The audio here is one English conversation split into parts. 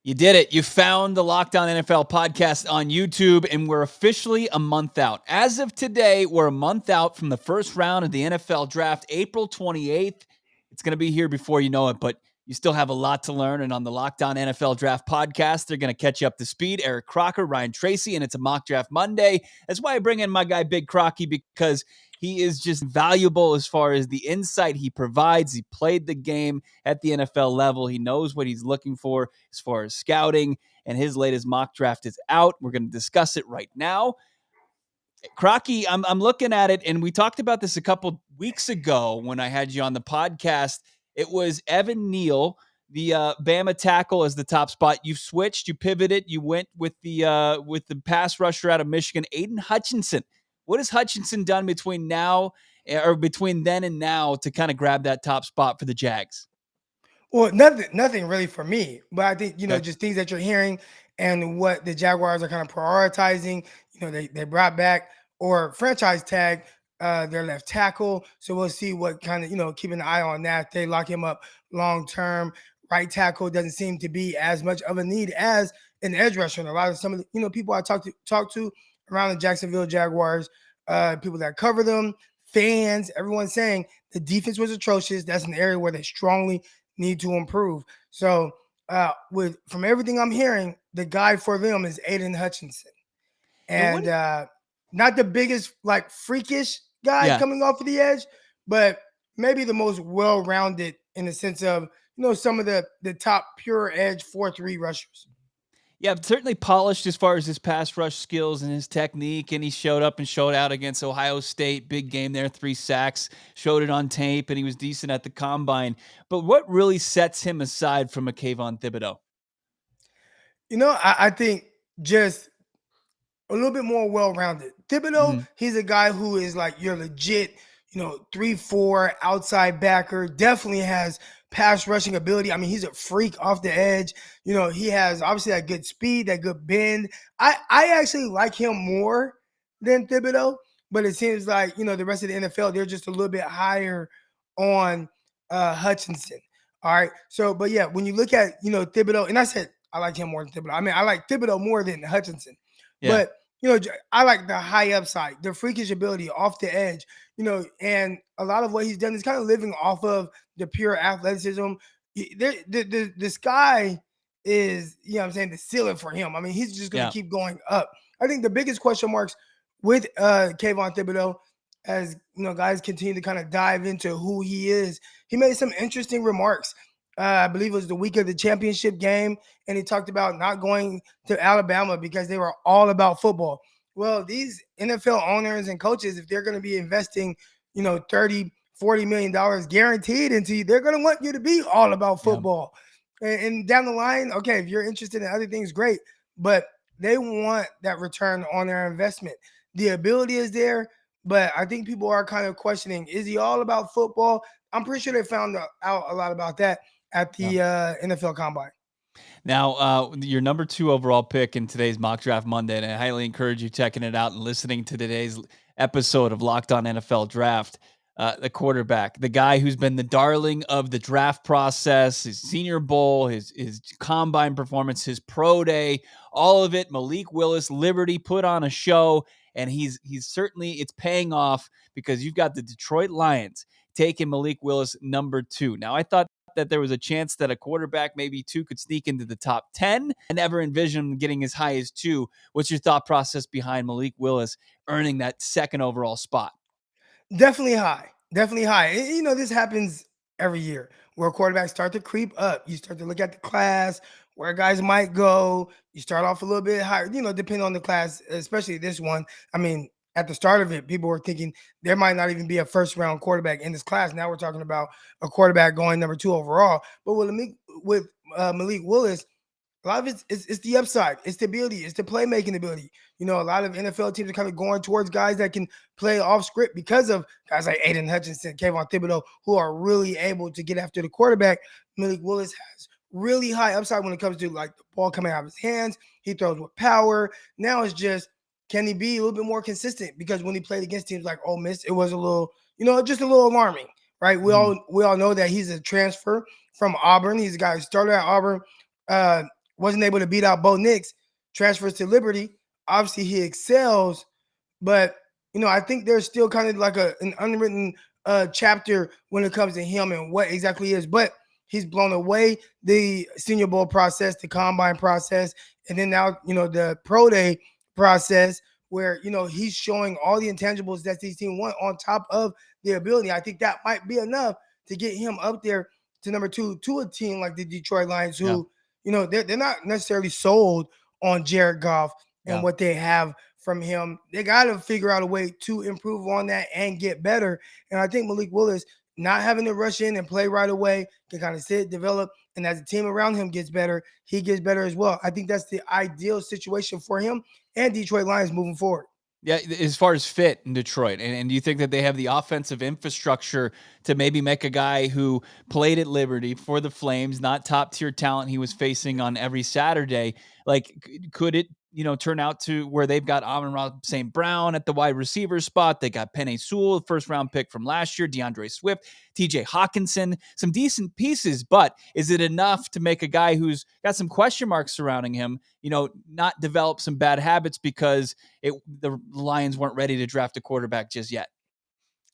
You did it. You found the Locked On NFL podcast on YouTube, and we're officially a month out. As of today, we're a month out from the first round of the NFL draft, April 28th. It's going to be here before you know it, but you still have a lot to learn. And on the Locked On NFL Draft podcast, they're going to catch you up to speed. Eric Crocker, Ryan Tracy, and it's a mock draft Monday. That's why I bring in my guy, Big Crocky, because he is just valuable as far as the insight he provides. He played the game at the NFL level. He knows what he's looking for as far as scouting, and his latest mock draft is out. We're going to discuss it right now. Crocky, I'm looking at it, and we talked about this a couple weeks ago when I had you on the podcast. It was Evan Neal, the Bama tackle, as the top spot. You've switched, you pivoted, you went with the pass rusher out of Michigan, Aidan Hutchinson. What has Hutchinson done between then and now to kind of grab that top spot for the Jags? Well, nothing really for me, but I think Okay. just things that you're hearing and what the Jaguars are kind of prioritizing. They brought back or franchise tag their left tackle, so we'll see what kind of keeping an eye on that. They lock him up long term. Right tackle doesn't seem to be as much of a need as an edge rusher. And a lot of some of the people I talk to around the Jacksonville Jaguars, people that cover them, fans, everyone's saying the defense was atrocious. That's an area where they strongly need to improve. So from everything I'm hearing, the guy for them is Aidan Hutchinson. And not the biggest freakish guy coming off of the edge, but maybe the most well-rounded in the sense of some of the top pure edge 4-3 rushers. Yeah, certainly polished as far as his pass rush skills and his technique, and he showed up and showed out against Ohio State. Big game there, 3 sacks, showed it on tape, and he was decent at the combine. But what really sets him aside from a Kayvon Thibodeau? I think just a little bit more well-rounded. Thibodeau, he's a guy who is like your legit, 3-4 outside backer, definitely has pass rushing ability. I mean, he's a freak off the edge. He has obviously that good speed, that good bend. I actually like him more than Thibodeau, but it seems like, the rest of the NFL, they're just a little bit higher on Hutchinson. All right. So, but yeah, when you look at, Thibodeau, and I said I like him more than Thibodeau. I mean, I like Thibodeau more than Hutchinson. Yeah. But, I like the high upside, the freakish ability off the edge, and a lot of what he's done is kind of living off of the pure athleticism. The sky is, the ceiling for him. I mean, he's just going to keep going up. I think the biggest question marks with Kayvon Thibodeau, as guys continue to kind of dive into who he is, he made some interesting remarks. I believe it was the week of the championship game, and he talked about not going to Alabama because they were all about football. Well, these NFL owners and coaches, if they're going to be investing, $30, $40 million guaranteed into you, they're going to want you to be all about football. And down the line, okay, if you're interested in other things, great, but they want that return on their investment. The ability is there, but I think people are kind of questioning, is he all about football? I'm pretty sure they found out a lot about that at the NFL Combine. Now, your number 2 overall pick in today's Mock Draft Monday, and I highly encourage you checking it out and listening to today's episode of Locked On NFL Draft, the quarterback, the guy who's been the darling of the draft process, his Senior Bowl, his combine performance, his pro day, all of it. Malik Willis, Liberty put on a show, and he's certainly, it's paying off because you've got the Detroit Lions taking Malik Willis number 2. Now, I thought that there was a chance that a quarterback, maybe 2, could sneak into the top 10. I never envisioned getting as high as 2. What's your thought process behind Malik Willis earning that 2nd overall spot? Definitely high. Definitely high. This happens every year where quarterbacks start to creep up. You start to look at the class, where guys might go. You start off a little bit higher, depending on the class, especially this one. I mean, at the start of it, people were thinking there might not even be a first-round quarterback in this class. Now we're talking about a quarterback going number 2 overall. But with Malik Willis, a lot of it's the upside, it's the ability, it's the playmaking ability. A lot of NFL teams are kind of going towards guys that can play off script because of guys like Aidan Hutchinson, Kayvon Thibodeau, who are really able to get after the quarterback. Malik Willis has really high upside when it comes to like the ball coming out of his hands. He throws with power. Now it's just, can he be a little bit more consistent? Because when he played against teams like Ole Miss, it was a little, just a little alarming, right? We all know that he's a transfer from Auburn. He's a guy who started at Auburn, wasn't able to beat out Bo Nix, transfers to Liberty. Obviously, he excels, but I think there's still kind of like an unwritten chapter when it comes to him and what exactly he is. But he's blown away the Senior Bowl process, the combine process, and then now the pro day process where he's showing all the intangibles that these teams want on top of the ability. I think that might be enough to get him up there to number 2 to a team like the Detroit Lions, Yeah. who they're not necessarily sold on Jared Goff and Yeah. what they have from him. They got to figure out a way to improve on that and get better. And I think Malik Willis not having to rush in and play right away can kind of sit, develop, and as the team around him gets better, he gets better as well. I think that's the ideal situation for him and Detroit Lions moving forward. Yeah, as far as fit in Detroit, and do you think that they have the offensive infrastructure to maybe make a guy who played at Liberty for the Flames, not top tier talent he was facing on every Saturday, like could it turn out to where they've got Amon-Ra St. Brown at the wide receiver spot? They got Penei Sewell, first round pick from last year, DeAndre Swift, TJ Hawkinson, some decent pieces, but is it enough to make a guy who's got some question marks surrounding him, not develop some bad habits because the Lions weren't ready to draft a quarterback just yet?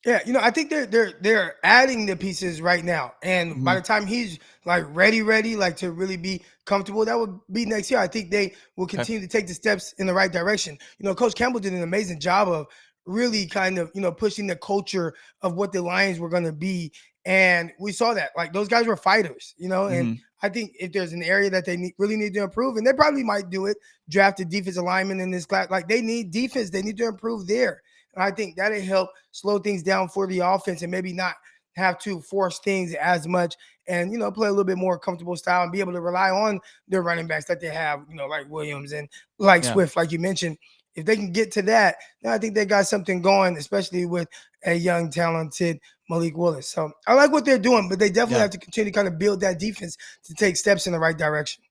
Yeah, I think they're adding the pieces right now, and by Mm-hmm. the time he's like ready, like to really be comfortable, that would be next year. I think they will Okay. continue to take the steps in the right direction. Coach Campbell did an amazing job of really kind of pushing the culture of what the Lions were going to be, and we saw that like those guys were fighters, and Mm-hmm. I think if there's an area that they really need to improve, and they probably might do it, draft a defensive lineman in this class. Like they need defense, they need to improve there. And I think that'll help slow things down for the offense and maybe not have to force things as much and, play a little bit more comfortable style and be able to rely on their running backs that they have, like Williams and like Yeah. Swift, like you mentioned. If they can get to that, then I think they got something going, especially with a young, talented Malik Willis. So I like what they're doing, but they definitely Yeah. have to continue to kind of build that defense to take steps in the right direction.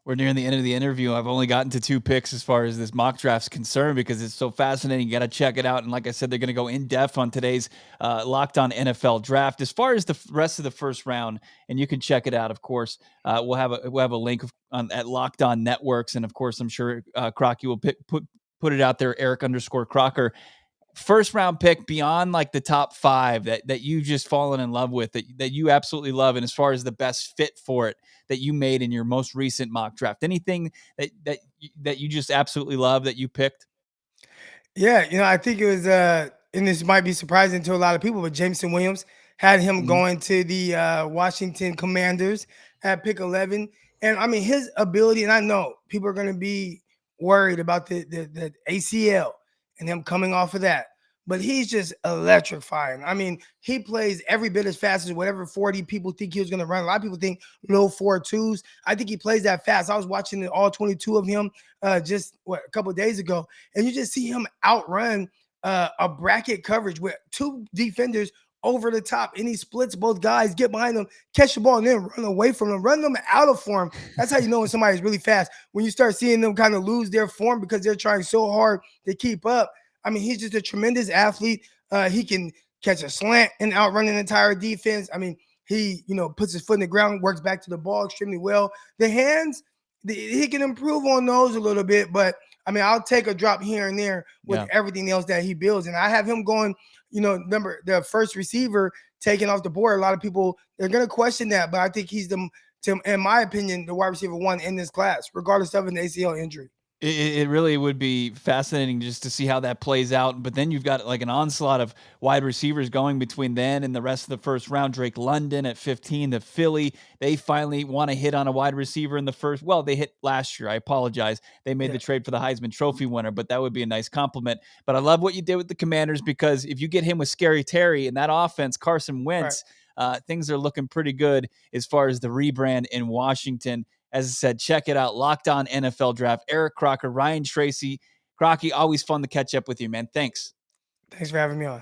We're nearing the end of the interview. I've only gotten to 2 picks as far as this mock draft's concerned because it's so fascinating. You got to check it out. And like I said, they're going to go in depth on today's Locked On NFL draft. As far as the rest of the first round, and you can check it out, of course. We'll have a link at Locked On Networks, and of course, I'm sure Crocky will put it out there. Eric_Crocker. First round pick beyond like the top 5 that you just fallen in love with, that you absolutely love, and as far as the best fit for it that you made in your most recent mock draft, anything that you just absolutely love that you picked? Yeah, I think it was and this might be surprising to a lot of people, but Jameson Williams had him Mhm. going to the Washington Commanders at pick 11. And I mean his ability, and I know people are gonna be worried about the ACL and him coming off of that. But he's just electrifying. I mean, he plays every bit as fast as whatever 40 people think he was going to run. A lot of people think low 4.2s. I think he plays that fast. I was watching all 22 of him just a couple of days ago, and you just see him outrun a bracket coverage with 2 defenders over the top, and he splits both guys, get behind them, catch the ball, and then run away from them, run them out of form. That's how you know when somebody's really fast. When you start seeing them kind of lose their form because they're trying so hard to keep up. I mean, he's just a tremendous athlete. He can catch a slant and outrun an entire defense. I mean, he, puts his foot in the ground, works back to the ball extremely well. The hands, he can improve on those a little bit, but I mean, I'll take a drop here and there with Yeah. everything else that he builds. And I have him going, number the first receiver taken off the board. A lot of people, they're going to question that, but I think he's in my opinion, the wide receiver 1 in this class, regardless of an ACL injury. It really would be fascinating just to see how that plays out. But then you've got like an onslaught of wide receivers going between then and the rest of the first round. Drake London at 15, the Philly. They finally want to hit on a wide receiver in the first. Well, they hit last year. I apologize. They made the trade for the Heisman Trophy winner, but that would be a nice compliment. But I love what you did with the Commanders, because if you get him with Scary Terry and that offense, Carson Wentz, things are looking pretty good as far as the rebrand in Washington. As I said, check it out. Locked On NFL Draft. Eric Crocker, Ryan Tracy. Crocky, always fun to catch up with you, man. Thanks. Thanks for having me on.